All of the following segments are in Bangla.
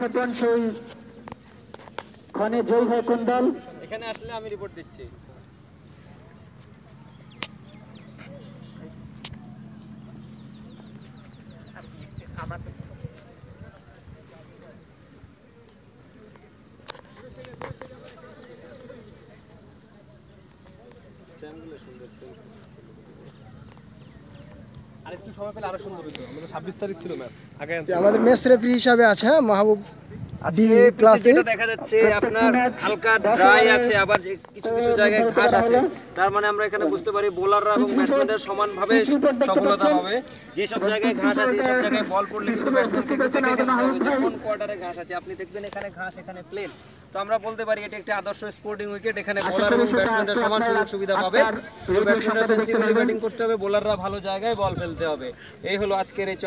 চ্যাম্পিয়ন সেই ক্ষণে জয় হয় কোন দল? এখানে আসলে আমি রিপোর্ট দিচ্ছি। আরেকটু সময় পেলে আরো সুন্দর হতো। আমাদের 26 তারিখ ছিল ম্যাচ। আগে আমাদের মেস রেফারি হিসাবে আছে মাহবুব আজকে ক্লাসে দেখা যাচ্ছে আপনার হালকা ড্রাই আছে, আবার কিছু কিছু জায়গায় ঘাস আছে। তার মানে আমরা এখানে বুঝতে পারি বোলাররা এবং ব্যাটসম্যানরা সমানভাবে সফলতা পাবে। যে সব জায়গায় ঘাস আছে সেই সব জায়গায় বল পড়লে কিন্তু ব্যাটসম্যানকে দেখে খেলতে হবে যে কোন কোয়ার্টারে ঘাস আছে। আপনি দেখবেন এখানে ঘাস, এখানে প্লেন। তো আমরা বলতে পারি এটা একটি আদর্শ স্পোর্টিং উইকেট। এখানে বোলার এবং ব্যাটসম্যানরা সমান সুযোগ সুবিধা পাবে। শুধু ব্যাটসম্যানরা সেন্সিবলি ব্যাটিং করতে হবে, বোলাররা ভালো জায়গায় বল ফেলতে হবে। এই হলো আজকের এই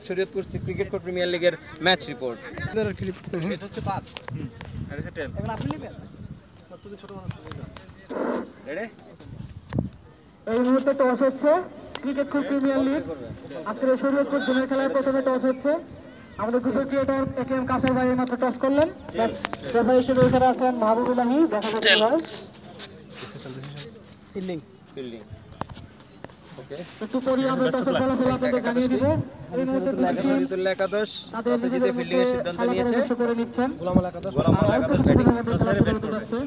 শরীয়তপুর ক্রিকেট কোর্ট প্রিমিয়ার লিগের ম্যাচ রিপোর্ট। এটা হচ্ছে 5 এটা হচ্ছে 10 এখন আপনি নেবেন তুমি ছোট মানুষ রেডি। এই মুহূর্তে টস হচ্ছে ক্রিকেট কোর্ট প্রিমিয়ার লিগ। আজকের শরীয়তপুর জুনিয়র খেলায় প্রথমে টস হচ্ছে। আমাদের গ্রুপের ক্রিয়েটর একেএম কাসার ভাই মাত্র টস করলেন। রেফারি হিসেবে এখানে আছেন মাহবুবুল্লাহি। দেখা যাচ্ছে ফিল্ডিং ফিল্ডিং ওকে। একটু পরে আমরা টসের ফলাফল আপনাদের জানিয়ে দিব। এই মুহূর্তে শরীয়তুল্লাহ একাদশ টসে জিতে ফিল্ডিং এর সিদ্ধান্ত নিয়েছে। করে নিচ্ছেন গোলাম আল একাদশ গোলাম আল একাদশ ব্যাটিং ব্যাট করবে।